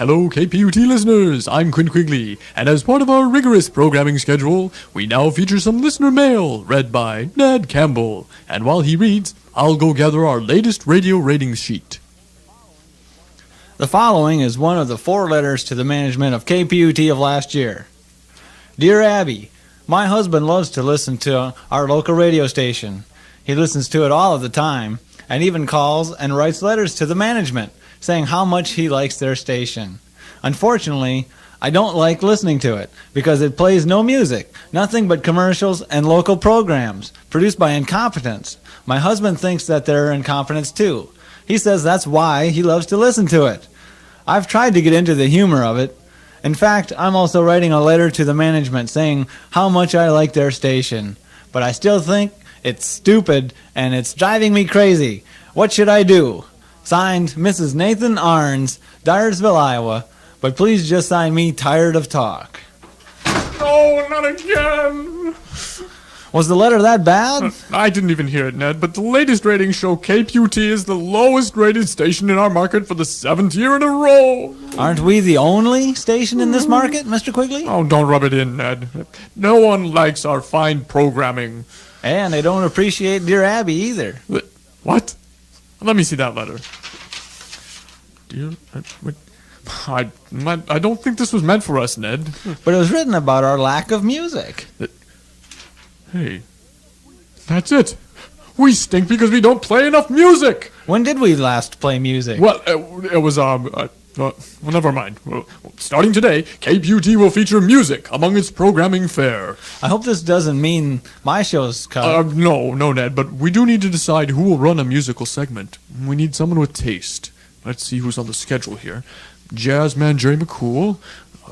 Hello, kput listeners. I'm Quinn Quigley, and as part of our rigorous programming schedule, we now feature some listener mail read by Ned Campbell. And while he reads, I'll go gather our latest radio ratings sheet. The following is one of the 4 letters to the management of KPUT of last year. Dear Abby, my husband loves to listen to our local radio station. He listens to it all of the time, and even calls and writes letters to the management, saying how much he likes their station. Unfortunately, I don't like listening to it because it plays no music, nothing but commercials and local programs produced by incompetents. My husband thinks that they're incompetents too. He says that's why he loves to listen to it. I've tried to get into the humor of it. In fact, I'm also writing a letter to the management saying how much I like their station. But I still think it's stupid and it's driving me crazy. What should I do? Signed, Mrs. Nathan Arns, Dyersville, Iowa. But please just sign me Tired of Talk. No, not again! Was the letter that bad? I didn't even hear it, Ned, but the latest ratings show KPUT is the lowest rated station in our market for the 7th year in a row. Aren't we the only station in this market, Mr. Quigley? Oh, don't rub it in, Ned. No one likes our fine programming. And they don't appreciate Dear Abby either. What? Let me see that letter. Dear, I don't think this was meant for us, Ned. But it was written about our lack of music. Hey, that's it. We stink because we don't play enough music. When did we last play music? Well, it was, well, never mind. Well, starting today, KPUT will feature music among its programming fare. I hope this doesn't mean my show's cut. No, Ned, but we do need to decide who will run a musical segment. We need someone with taste. Let's see who's on the schedule here. Jazzman Jerry McCool,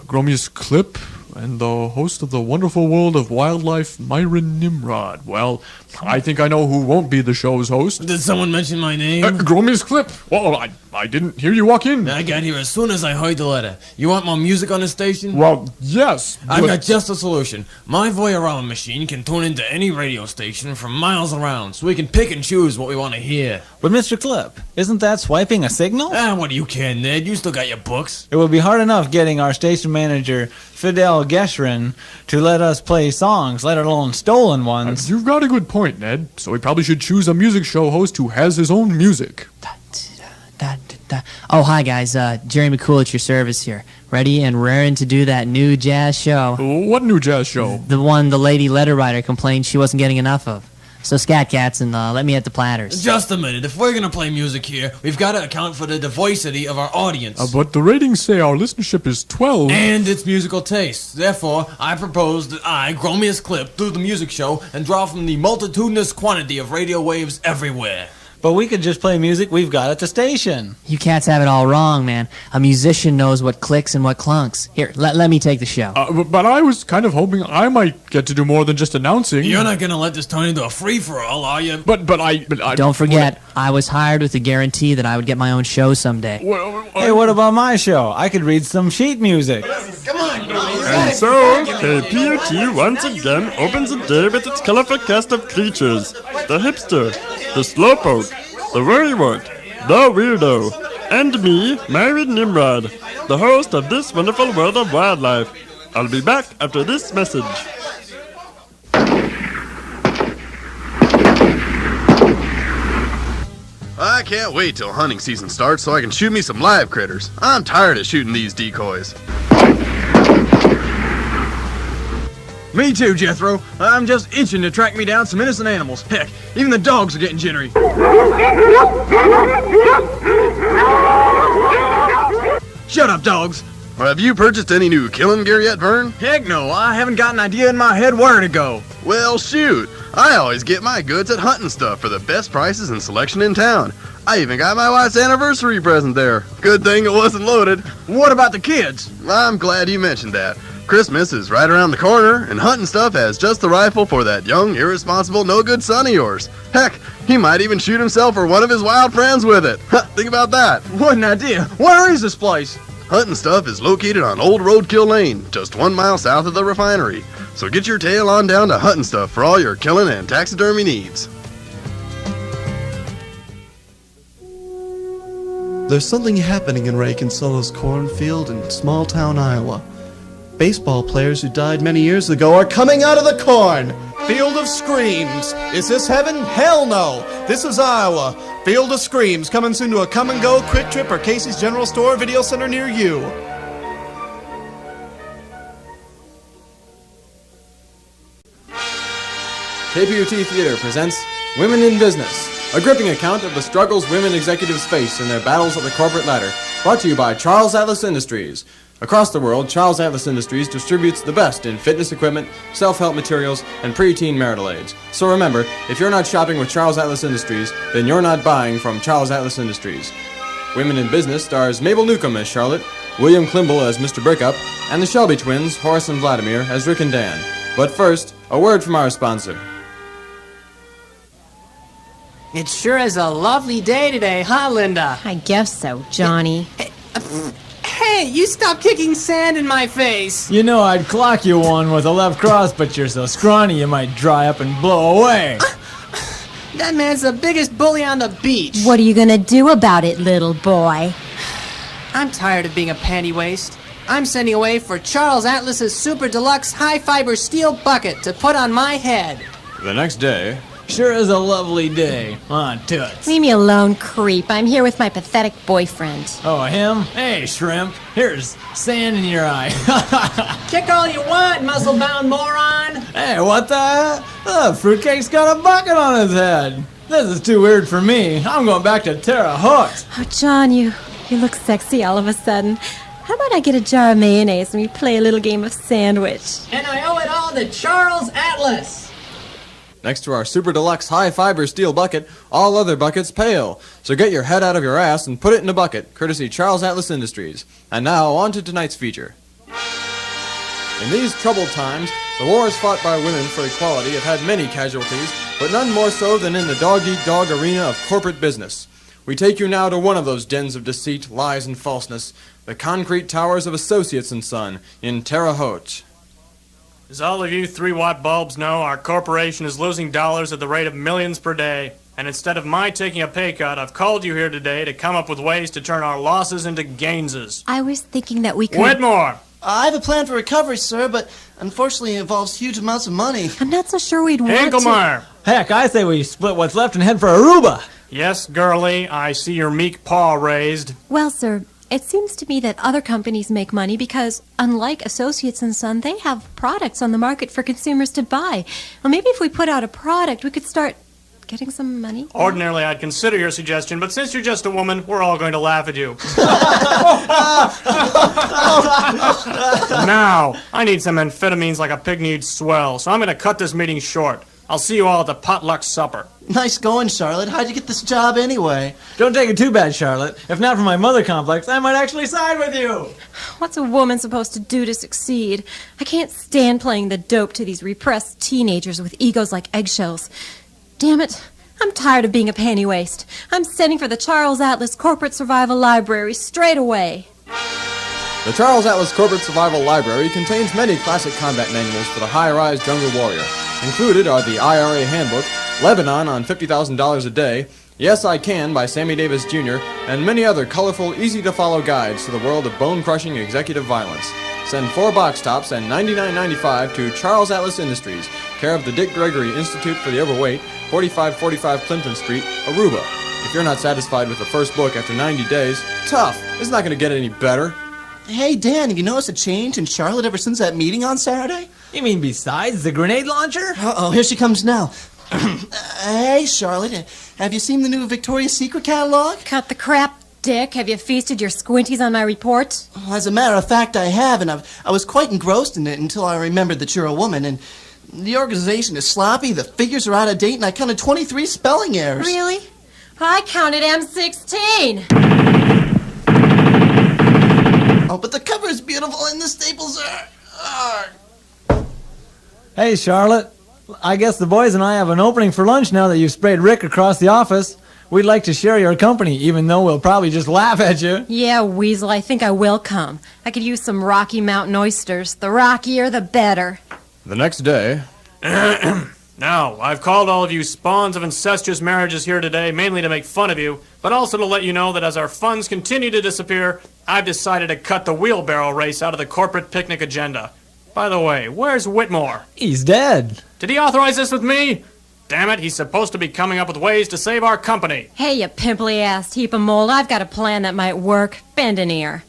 Gromius Clip, and the host of the Wonderful World of Wildlife, Myron Nimrod. Well, I think I know who won't be the show's host. Did someone mention my name? Gromius Clip. Well, I didn't hear you walk in. I got here as soon as I heard the letter. You want more music on the station? Well, yes. I've got just a solution. My Voyarama machine can tune into any radio station from miles around, so we can pick and choose what we want to hear. But Mr. Clip, isn't that swiping a signal? What do you care, Ned? You still got your books. It would be hard enough getting our station manager, Fidel Geschrin, to let us play songs, let alone stolen ones. You've got a good point, Ned. So we probably should choose a music show host who has his own music. Oh, hi, guys. Jerry McCool at your service here. Ready and raring to do that new jazz show. What new jazz show? The one the lady letter writer complained she wasn't getting enough of. So scat cats and let me at the platters. Just a minute. If we're gonna play music here, we've got to account for the diversity of our audience. But the ratings say our listenership is 12. And its musical tastes. Therefore, I propose that I, Gromius Clip, do the music show and draw from the multitudinous quantity of radio waves everywhere. But we could just play music we've got at the station. You cats have it all wrong, man. A musician knows what clicks and what clunks. Here, let me take the show. But I was kind of hoping I might get to do more than just announcing. You're not gonna let this turn into a free-for-all, are you? But I... Don't forget, I was hired with the guarantee that I would get my own show someday. Hey, what about my show? I could read some sheet music. Come on, And so, KPUT once again opens the day with its colorful cast of creatures. The hipster, the slowpoke, the worrywart, the weirdo, and me, Myron Nimrod, the host of this wonderful world of wildlife. I'll be back after this message. I can't wait till hunting season starts so I can shoot me some live critters. I'm tired of shooting these decoys. Me too, Jethro. I'm just itching to track me down some innocent animals. Heck, even the dogs are getting jittery. Shut up, dogs. Have you purchased any new killing gear yet, Vern? Heck no, I haven't got an idea in my head where to go. Well, shoot. I always get my goods at Hunting Stuff for the best prices and selection in town. I even got my wife's anniversary present there. Good thing it wasn't loaded. What about the kids? I'm glad you mentioned that. Christmas is right around the corner, and Hunting Stuff has just the rifle for that young, irresponsible, no-good son of yours. Heck, he might even shoot himself or one of his wild friends with it. Think about that. What an idea. Where is this place? Hunting Stuff is located on Old Roadkill Lane, just 1 mile south of the refinery. So get your tail on down to Hunting Stuff for all your killing and taxidermy needs. There's something happening in Ray Kinsella's cornfield in small-town Iowa. Baseball players who died many years ago are coming out of the corn! Field of Screams! Is this heaven? Hell no! This is Iowa. Field of Screams, coming soon to a come-and-go, Quick Trip, or Casey's General Store video center near you. KPUT Theater presents Women in Business, a gripping account of the struggles women executives face in their battles at the corporate ladder, brought to you by Charles Atlas Industries. Across the world, Charles Atlas Industries distributes the best in fitness equipment, self-help materials, and preteen marital aids. So remember, if you're not shopping with Charles Atlas Industries, then you're not buying from Charles Atlas Industries. Women in Business stars Mabel Newcomb as Charlotte, William Klimble as Mr. Brickup, and the Shelby twins, Horace and Vladimir, as Rick and Dan. But first, a word from our sponsor. It sure is a lovely day today, huh, Linda? I guess so, Johnny. Hey, you stop kicking sand in my face! You know I'd clock you one with a left cross, but you're so scrawny you might dry up and blow away. That man's the biggest bully on the beach. What are you gonna do about it, little boy? I'm tired of being a panty waste. I'm sending away for Charles Atlas's Super Deluxe High Fiber Steel Bucket to put on my head. The next day, Sure is a lovely day. Toots. Leave me alone, creep. I'm here with my pathetic boyfriend. Oh, him? Hey, shrimp. Here's sand in your eye. Kick all you want, muscle-bound moron! Hey, what the hell? The fruitcake's got a bucket on his head. This is too weird for me. I'm going back to Terre Haute. Oh, John, you look sexy all of a sudden. How about I get a jar of mayonnaise and we play a little game of sandwich? And I owe it all to Charles Atlas! next to our Super Deluxe High Fiber Steel Bucket, all other buckets pale. So get your head out of your ass and put it in a bucket, courtesy Charles Atlas Industries. And now, on to tonight's feature. In these troubled times, the wars fought by women for equality have had many casualties, but none more so than in the dog-eat-dog arena of corporate business. We take you now to one of those dens of deceit, lies, and falseness, the concrete towers of Associates & Son in Terre Haute. As all of you 3-watt bulbs know, our corporation is losing dollars at the rate of millions per day. And instead of my taking a pay cut, I've called you here today to come up with ways to turn our losses into gainses. I was thinking that we could... Whitmore! I have a plan for recovery, sir, but unfortunately it involves huge amounts of money. I'm not so sure we'd want Hinklemeyer! Heck, I say we split what's left and head for Aruba. Yes, girlie, I see your meek paw raised. Well, sir, it seems to me that other companies make money because, unlike Associates & Son, they have products on the market for consumers to buy. Well, maybe if we put out a product, we could start getting some money. Ordinarily, I'd consider your suggestion, but since you're just a woman, we're all going to laugh at you. Now, I need some amphetamines like a pig needs swell, so I'm going to cut this meeting short. I'll see you all at the potluck supper. Nice going, Charlotte. How'd you get this job anyway? Don't take it too bad, Charlotte. If not for my mother complex, I might actually side with you. What's a woman supposed to do to succeed? I can't stand playing the dope to these repressed teenagers with egos like eggshells. Damn it, I'm tired of being a panty waste. I'm sending for the Charles Atlas Corporate Survival Library straight away. The Charles Atlas Corporate Survival Library contains many classic combat manuals for the high-rise jungle warrior. Included are the IRA Handbook, Lebanon on $50,000 a Day, Yes I Can by Sammy Davis Jr., and many other colorful, easy-to-follow guides to the world of bone-crushing executive violence. Send 4 box tops and $99.95 to Charles Atlas Industries, care of the Dick Gregory Institute for the Overweight, 4545 Clinton Street, Aruba. If you're not satisfied with the first book after 90 days, tough. It's not going to get any better. Hey, Dan, have you noticed a change in Charlotte ever since that meeting on Saturday? You mean besides the grenade launcher? Uh-oh, here she comes now. Hey, Charlotte, have you seen the new Victoria's Secret catalog? Cut the crap, Dick. Have you feasted your squinties on my report? Well, as a matter of fact, I have, and I was quite engrossed in it until I remembered that you're a woman, and the organization is sloppy, the figures are out of date, and I counted 23 spelling errors. Really? I counted M16. Oh, but the cover is beautiful, and the staples are... Hey, Charlotte. I guess the boys and I have an opening for lunch now that you've sprayed Rick across the office. We'd like to share your company, even though we'll probably just laugh at you. Yeah, Weasel, I think I will come. I could use some Rocky Mountain oysters. The rockier, the better. The next day... Now, I've called all of you spawns of incestuous marriages here today mainly to make fun of you, but also to let you know that as our funds continue to disappear, I've decided to cut the wheelbarrow race out of the corporate picnic agenda. By the way, where's Whitmore? He's dead. Did he authorize this with me? Damn it, he's supposed to be coming up with ways to save our company. Hey, you pimply-assed heap of mold, I've got a plan that might work. Bend an ear.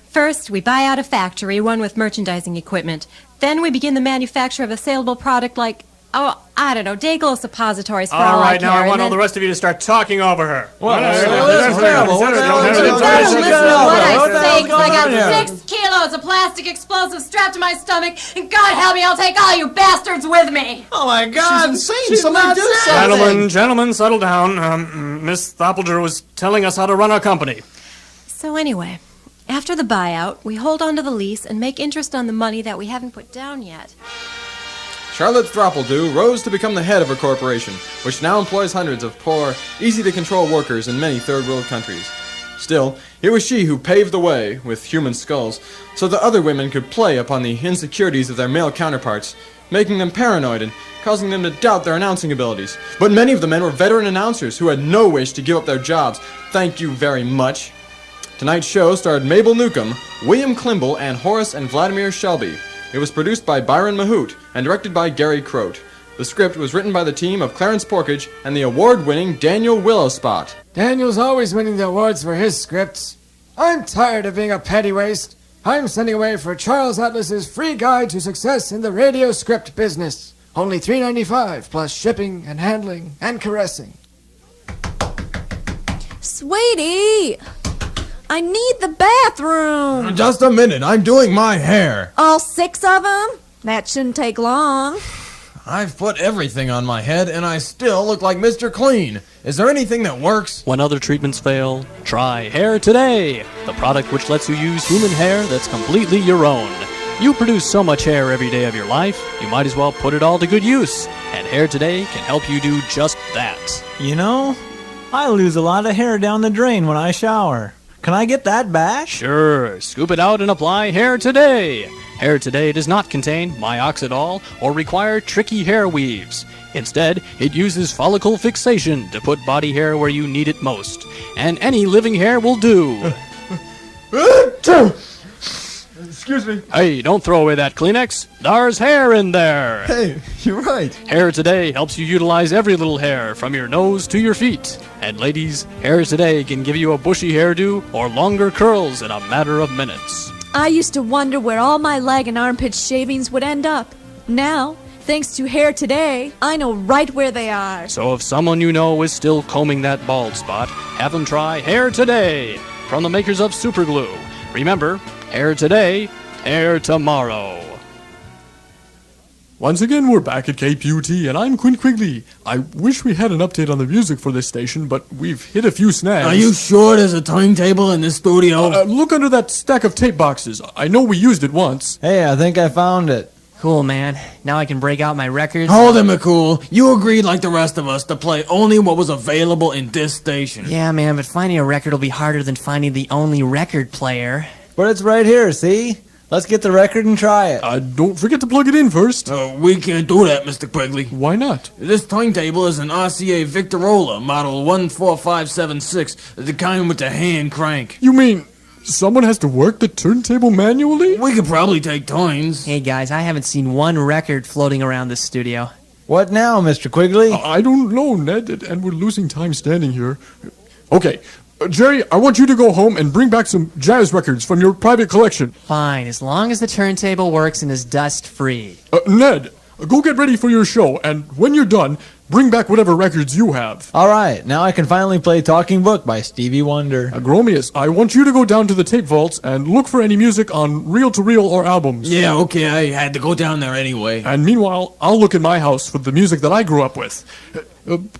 First, we buy out a factory, one with merchandising equipment. Then we begin the manufacture of a saleable product like, Dayglow suppositories for all right, now I want and all the rest of you to start talking over her. That's terrible. What the hell is You better listen to what I say, 'cause I going on got 6 kilos of plastic explosives strapped to my stomach, and God help me, I'll take all you bastards with me! Oh my God! She's insane. Somebody do something. Gentlemen, settle down. Miss Thoppelger was telling us how to run our company. So anyway, after the buyout, we hold on to the lease and make interest on the money that we haven't put down yet. Charlotte Throppledew rose to become the head of her corporation, which now employs hundreds of poor, easy-to-control workers in many third-world countries. Still, it was she who paved the way, with human skulls, so that other women could play upon the insecurities of their male counterparts, making them paranoid and causing them to doubt their announcing abilities. But many of the men were veteran announcers who had no wish to give up their jobs. Thank you very much. Tonight's show starred Mabel Newcomb, William Klimble, and Horace and Vladimir Shelby. It was produced by Byron Mahout and directed by Gary Croat. The script was written by the team of Clarence Porkage and the award-winning Daniel Willowspot. Daniel's always winning the awards for his scripts. I'm tired of being a petty waste. I'm sending away for Charles Atlas's free guide to success in the radio script business. Only $3.95 plus shipping and handling and caressing. Sweetie! I need the bathroom! Just a minute, I'm doing my hair. All 6 of them? That shouldn't take long. I've put everything on my head and I still look like Mr. Clean. Is there anything that works? When other treatments fail, try Hair Today, the product which lets you use human hair that's completely your own. You produce so much hair every day of your life, you might as well put it all to good use. And Hair Today can help you do just that. You know, I lose a lot of hair down the drain when I shower. Can I get that back? Sure, scoop it out and apply Hair Today. Hair Today does not contain minoxidil or require tricky hair weaves. Instead, it uses follicle fixation to put body hair where you need it most. And any living hair will do. Excuse me. Hey, don't throw away that Kleenex. There's hair in there. Hey, you're right. Hair Today helps you utilize every little hair from your nose to your feet. And ladies, Hair Today can give you a bushy hairdo or longer curls in a matter of minutes. I used to wonder where all my leg and armpit shavings would end up. Now, thanks to Hair Today, I know right where they are. So if someone you know is still combing that bald spot, have them try Hair Today from the makers of Super Glue. Remember, Hair Today, hair tomorrow. Once again, we're back at KPUT, and I'm Quinn Quigley. I wish we had an update on the music for this station, but we've hit a few snags. Are you sure there's a timetable in this studio? Look under that stack of tape boxes. I know we used it once. Hey, I think I found it. Cool, man. Now I can break out my records. Hold it, McCool. You agreed, like the rest of us, to play only what was available in this station. Yeah, man, but finding a record will be harder than finding the only record player. But it's right here, see? Let's get the record and try it. Don't forget to plug it in first. We can't do that, Mr. Quigley. Why not? This timetable is an RCA Victorola, model 14576, the kind with the hand crank. You mean someone has to work the turntable manually? We could probably take turns. Hey, guys, I haven't seen one record floating around this studio. What now, Mr. Quigley? I don't know, Ned, and we're losing time standing here. Okay. Jerry, I want you to go home and bring back some jazz records from your private collection. Fine, as long as the turntable works and is dust-free. Ned, go get ready for your show, and when you're done, bring back whatever records you have. All right, now I can finally play Talking Book by Stevie Wonder. Gromius, I want you to go down to the tape vaults and look for any music on reel-to-reel or albums. Yeah, okay, I had to go down there anyway. And meanwhile, I'll look in my house for the music that I grew up with.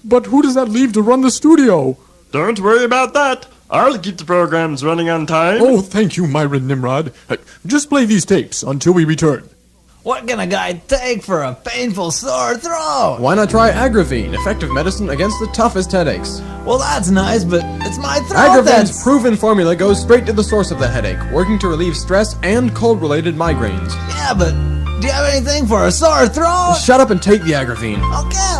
But who does that leave to run the studio? Don't worry about that. I'll keep the programs running on time. Oh, thank you, Myron Nimrod. Just play these tapes until we return. What can a guy take for a painful sore throat? Why not try Agravine, effective medicine against the toughest headaches? Well, that's nice, but it's my throat Agravane's proven formula goes straight to the source of the headache, working to relieve stress and cold-related migraines. Yeah, but Do you have anything for a sore throat? Shut up and take the Agravine.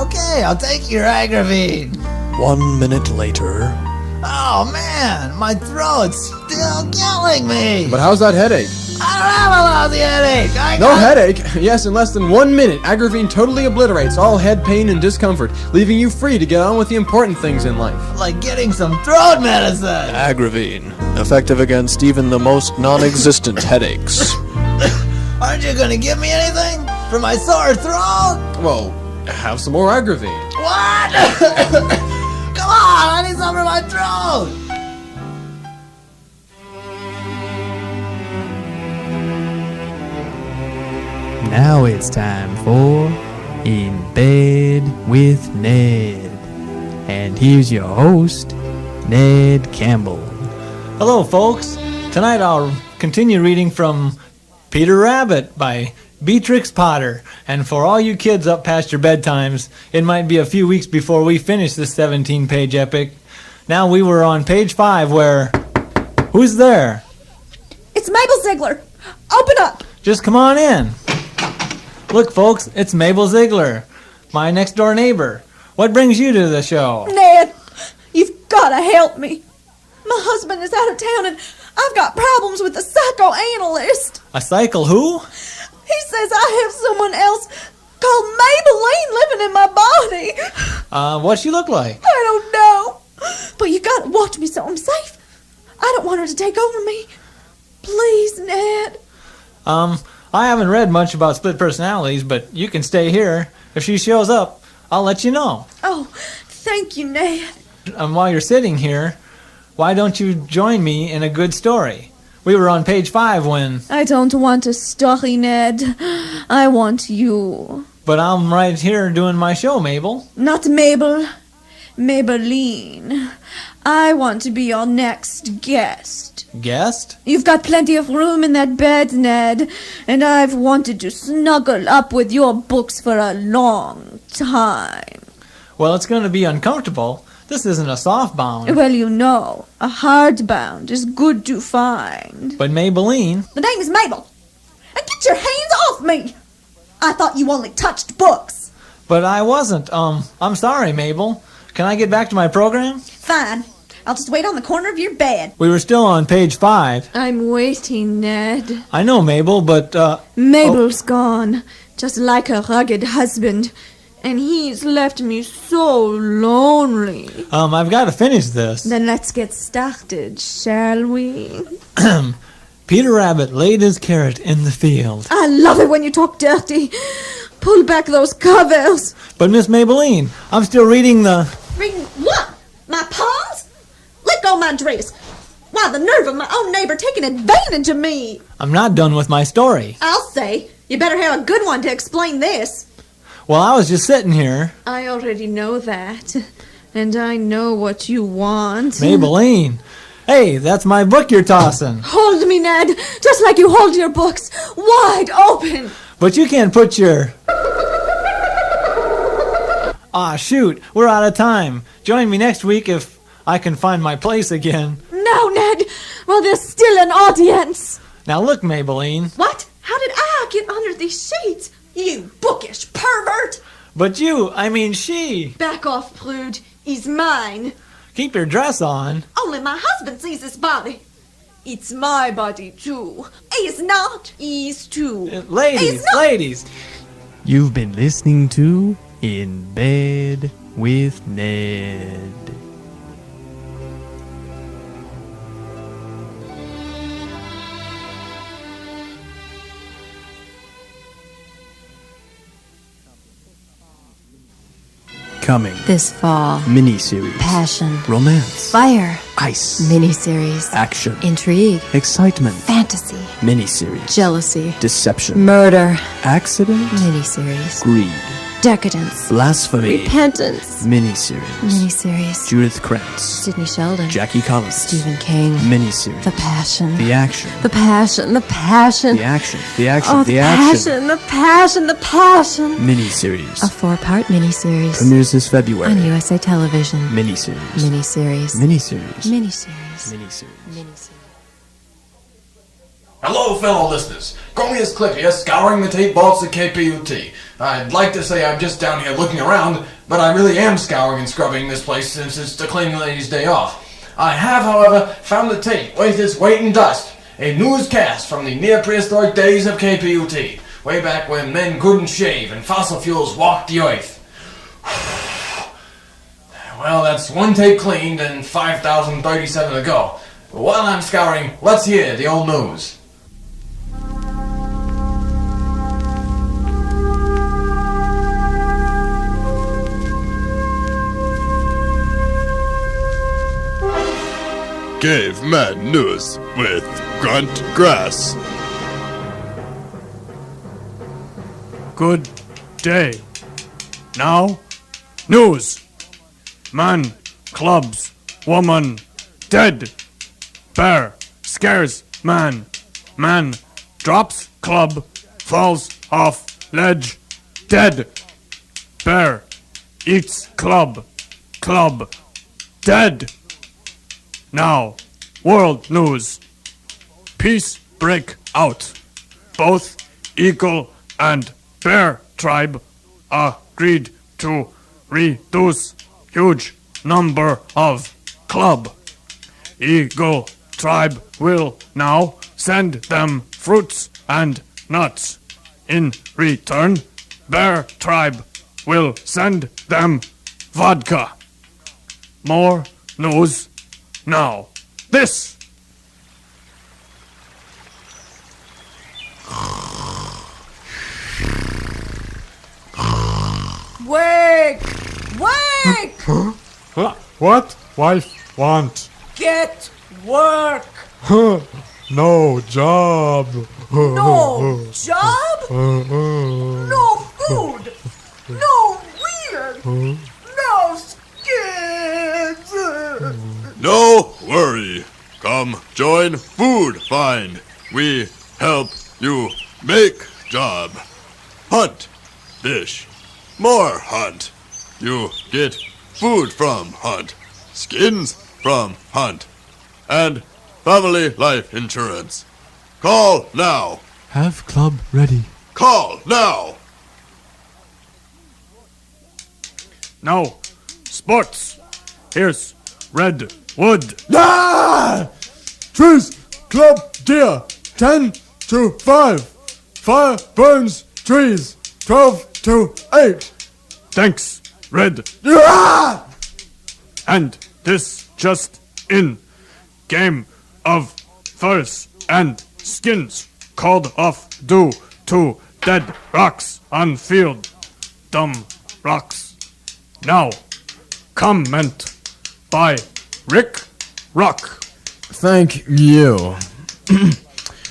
Okay, I'll take your Agravine. 1 minute later. Oh man, my throat's still killing me. But how's that headache? I don't have a lousy headache. No headache? Yes, in less than 1 minute, Agravine totally obliterates all head pain and discomfort, leaving you free to get on with the important things in life. Like getting some throat medicine. Agravine. Effective against even the most non-existent headaches. Aren't you gonna give me anything for my sore throat? Well, have some more Agravine. What? Come on, I need some for my throat. Now it's time for In Bed with Ned. And here's your host, Ned Campbell. Hello, folks. Tonight I'll continue reading from Peter Rabbit by Beatrix Potter. And for all you kids up past your bedtimes, it might be a few weeks before we finish this 17-page epic. Now we were on page 5 where... Who's there? It's Mabel Ziegler. Open up. Just come on in. Look, folks, it's Mabel Ziegler, my next-door neighbor. What brings you to the show? Ned, you've got to help me. My husband is out of town and I've got problems with the psychoanalyst. A cycle who? He says I have someone else called Maybelline living in my body. What's she look like? I don't know. But you got to watch me so I'm safe. I don't want her to take over me. Please, Ned. I haven't read much about split personalities, but you can stay here. If she shows up, I'll let you know. Oh, thank you, Ned. While you're sitting here, why don't you join me in a good story? We were on page 5 when... I don't want a story, Ned. I want you. But I'm right here doing my show, Mabel. Not Mabel. Maybelline. I want to be your next guest. Guest? You've got plenty of room in that bed, Ned, and I've wanted to snuggle up with your books for a long time. Well, it's going to be uncomfortable. This isn't a softbound. Well, you know, a hardbound is good to find. But Maybelline... The name is Mabel. And get your hands off me! I thought you only touched books. But I wasn't. I'm sorry, Mabel. Can I get back to my program? Fine. I'll just wait on the corner of your bed. We were still on page 5. I'm waiting, Ned. I know, Mabel, but, Mabel's gone, just like her rugged husband. And he's left me so lonely. I've got to finish this. Then let's get started, shall we? Peter Rabbit laid his carrot in the field. I love it when you talk dirty. Pull back those covers. But Miss Maybelline, I'm still reading the... Reading what? My palms? Let go of my dress. Why, the nerve of my own neighbor taking advantage of me. I'm not done with my story. I'll say. You better have a good one to explain this. Well, I was just sitting here. I already know that. And I know what you want. Maybelline. Hey, that's my book you're tossing. Hold me, Ned. Just like you hold your books. Wide open. But you can't put your... Ah, shoot. We're out of time. Join me next week if I can find my place again. No, Ned. Well, there's still an audience. Now look, Maybelline. What? How did I get under these sheets? You bookish pervert. But she. Back off, prude. He's mine. Keep your dress on. Only my husband sees this body. It's my body, too. He's not. He's too. Ladies. You've been listening to In Bed with Ned. Coming this fall. Miniseries. Passion. Romance. Fire. Ice. Miniseries. Action. Intrigue. Excitement. Fantasy. Miniseries. Jealousy. Deception. Murder. Accident. Miniseries. Greed. Decadence. Blasphemy. Repentance. Miniseries. Miniseries. Judith Krantz. Sidney Sheldon. Jackie Collins. Stephen King. Miniseries. The Passion. The Action. The Passion. The Passion. The Action. The Action. Oh, the the Action. Passion. The Passion. The Passion. Miniseries. A 4-part miniseries. Premieres this February. On USA Television. Miniseries. Miniseries. Miniseries. Miniseries. Miniseries. Miniseries. Hello, fellow listeners. Chromius Cliff here, scouring the tape vaults at KPUT. I'd like to say I'm just down here looking around, but I really am scouring and scrubbing this place since it's the cleaning lady's day off. I have, however, found the tape worth its weight in dust. A newscast from the near prehistoric days of KPUT, way back when men couldn't shave and fossil fuels walked the earth. Well, that's one tape cleaned and 5,037 to go. But while I'm scouring, let's hear the old news. Caveman News with Grunt Grass. Good day. Now, news. Man clubs woman dead. Bear scares man. Man drops club, falls off ledge, dead. Bear eats club, club dead. Now, world news. Peace break out. Both eagle and bear tribe agreed to reduce huge number of club. Eagle tribe will now send them fruits and nuts. In return, bear tribe will send them vodka. More news now. This. Wake! Wake! What? Wife want? Get work! No job. No job? No food! No weird! No skins! No worry. Come join Food Find. We help you make job. Hunt. Fish. More hunt. You get food from hunt. Skins from hunt. And family life insurance. Call now. Have club ready. Call now. No. Sports. Here's red wood. Ah! Trees, club, deer. 10 to 5. Fire burns trees. 12 to 8. Thanks, red. Ah! And this just in. Game of furs and skins called off due to dead rocks on field. Dumb rocks. Now, comment by Rick Rock. Thank you.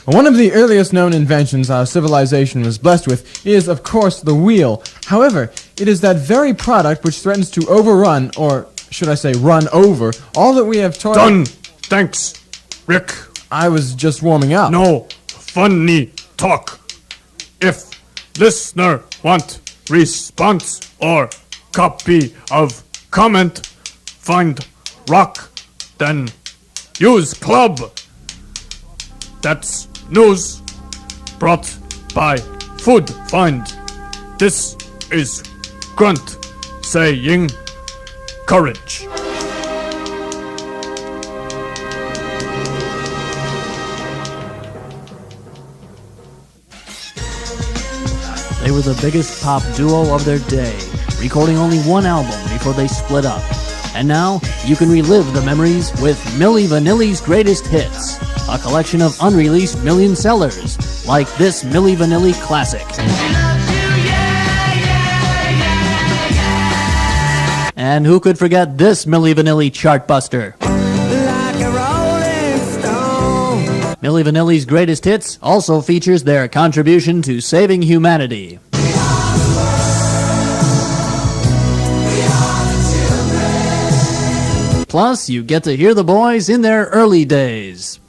One of the earliest known inventions our civilization was blessed with is, of course, the wheel. However, it is that very product which threatens to overrun, or should I say run over, all that we have toiled... Done! Thanks, Rick. I was just warming up. No funny talk. If listener want response or copy of comment, find rock, then use club. That's news brought by Food Find. This is Grunt saying courage. They were the biggest pop duo of their day, recording only one album before they split up. And now, you can relive the memories with Milli Vanilli's Greatest Hits, a collection of unreleased million sellers, like this Milli Vanilli classic. And who could forget this Milli Vanilli chartbuster? Milli Vanilli's Greatest Hits also features their contribution to saving humanity. Plus, you get to hear the boys in their early days.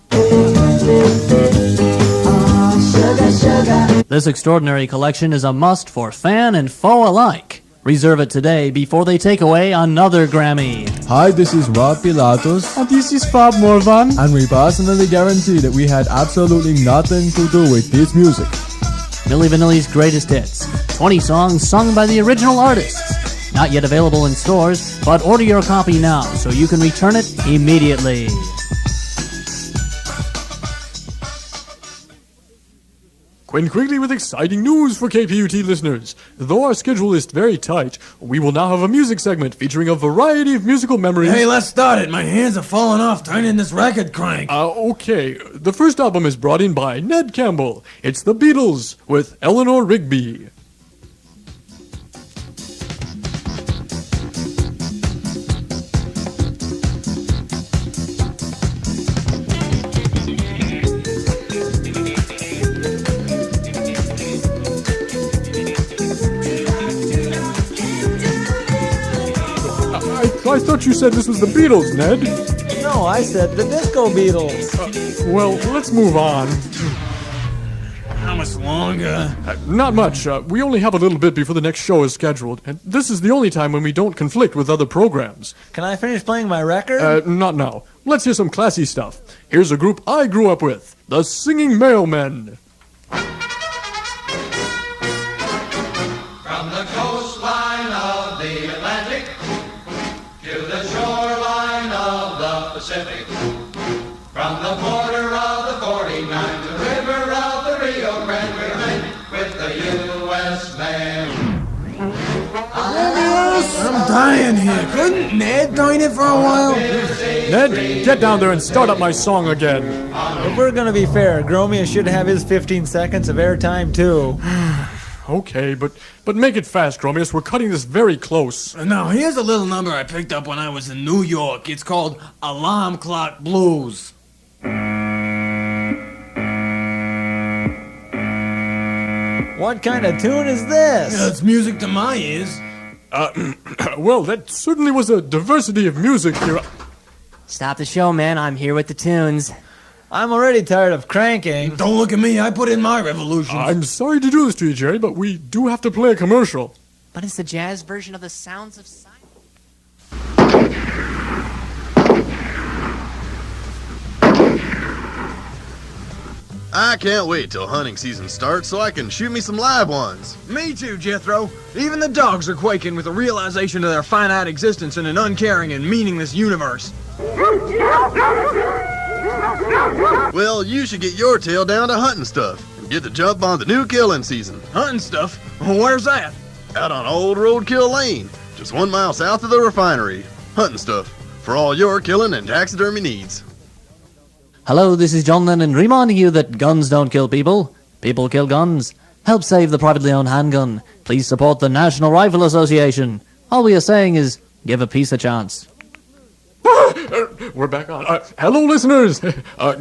This extraordinary collection is a must for fan and foe alike. Reserve it today before they take away another Grammy. Hi, this is Rob Pilatos. And this is Fab Morvan. And we personally guarantee that we had absolutely nothing to do with this music. Milli Vanilli's greatest hits. 20 songs sung by the original artists. Not yet available in stores, but order your copy now so you can return it immediately. Quinn Quigley with exciting news for KPUT listeners. Though our schedule is very tight, we will now have a music segment featuring a variety of musical memories. Hey, let's start it. My hands are falling off turning this record crank. Okay. The first album is brought in by Ned Campbell. It's The Beatles with Eleanor Rigby. I thought you said this was the Beatles, Ned. No, I said the Disco Beatles. Well, let's move on. How much longer? Not much. We only have a little bit before the next show is scheduled, and this is the only time when we don't conflict with other programs. Can I finish playing my record? Not now. Let's hear some classy stuff. Here's a group I grew up with, the Singing Mailmen. From the coastline of the Atlantic to the shoreline of the Pacific, from the border of the 49 to the river of the Rio Grande, we went with the U.S. Mail. I'm dying here. Couldn't Ned join it for a while? Ned, get down there and start up my song again. If we're gonna be fair, Gromia should have his 15 seconds of airtime too. Okay, but make it fast, Gromius. We're cutting this very close. Now, here's a little number I picked up when I was in New York. It's called Alarm Clock Blues. What kind of tune is this? It's music to my ears. Well, that certainly was a diversity of music here. Stop the show, man. I'm here with the tunes. I'm already tired of cranking. Don't look at me. I put in my revolutions. I'm sorry to do this to you, Jerry, but we do have to play a commercial. But it's the jazz version of the Sounds of Silence. I can't wait till hunting season starts so I can shoot me some live ones. Me too, Jethro. Even the dogs are quaking with the realization of their finite existence in an uncaring and meaningless universe. Well, you should get your tail down to hunting stuff and get the jump on the new killing season. Hunting stuff? Where's that? Out on Old Roadkill Lane, just 1 mile south of the refinery. Hunting stuff for all your killing and taxidermy needs. Hello, this is John Lennon reminding you that guns don't kill people. People kill guns. Help save the privately owned handgun. Please support the National Rifle Association. All we are saying is, give a peace a chance. We're back on. Hello, listeners.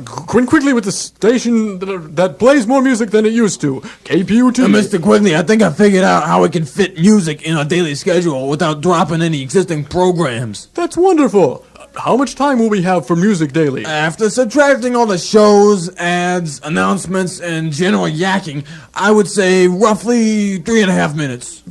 Quinn Quigley with the station that plays more music than it used to. KPUT. Mr. Quigley, I think I figured out how we can fit music in our daily schedule without dropping any existing programs. That's wonderful. How much time will we have for music daily? After subtracting all the shows, ads, announcements, and general yakking, I would say roughly 3.5 minutes.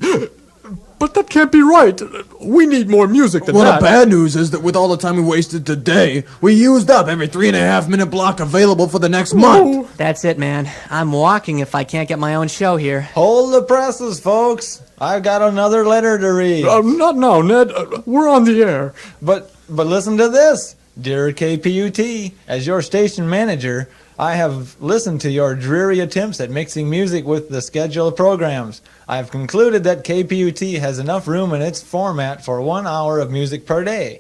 But that can't be right. We need more music than that. Well, the bad news is that with all the time we wasted today, we used up every 3.5 minute block available for the next month. That's it, man. I'm walking if I can't get my own show here. Hold the presses, folks. I've got another letter to read. Not now, Ned. We're on the air. But listen to this. Dear KPUT, as your station manager, I have listened to your dreary attempts at mixing music with the scheduled programs. I have concluded that KPUT has enough room in its format for 1 hour of music per day.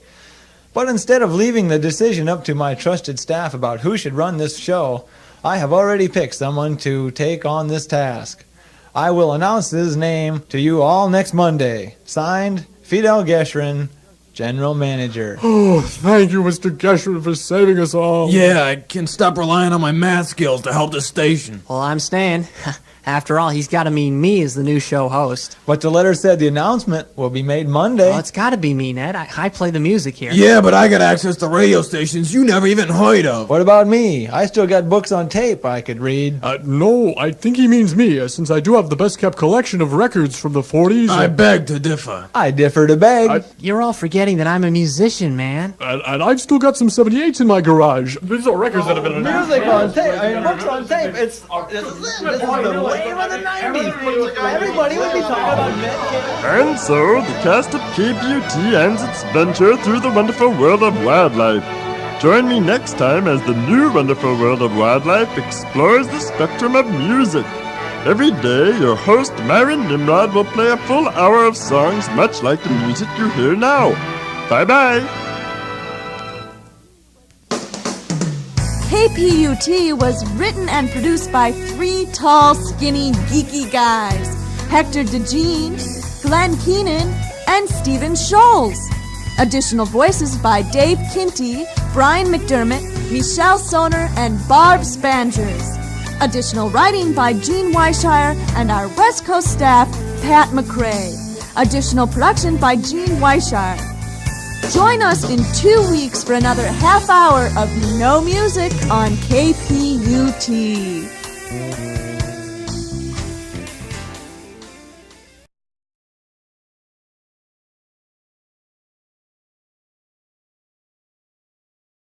But instead of leaving the decision up to my trusted staff about who should run this show, I have already picked someone to take on this task. I will announce his name to you all next Monday. Signed, Fidel Geschrin, General Manager. Oh, thank you, Mr. Geschrin, for saving us all. Yeah, I can stop relying on my math skills to help the station. Well, I'm staying. After all, he's got to mean me as the new show host. But the letter said the announcement will be made Monday. Well, it's got to be me, Ned. I play the music here. Yeah, but I got access to radio stations you never even heard of. What about me? I still got books on tape I could read. No, I think he means me, since I do have the best kept collection of records from the 40s. I beg to differ. I differ to beg. You're all forgetting that I'm a musician, man. And I've still got some 78s in my garage. These are records that have been announced. Music on tape. I mean, books on tape. This is the wave of the 90s. Everybody would be talking about Ned. And so, the cast of KPUT ends its venture through the wonderful world of wildlife. Join me next time as the new wonderful world of wildlife explores the spectrum of music. Every day, your host, Myron Nimrod, will play a full hour of songs much like the music you hear now. Bye-bye! KPUT was written and produced by three tall, skinny, geeky guys: Hector DeJean, Glenn Keenan, and Stephen Scholes. Additional voices by Dave Kinty, Brian McDermott, Michelle Soner, and Barb Spangers. Additional writing by Gene Weishire and our West Coast staff, Pat McRae. Additional production by Gene Weishire. Join us in 2 weeks for another half hour of no music on KPUT.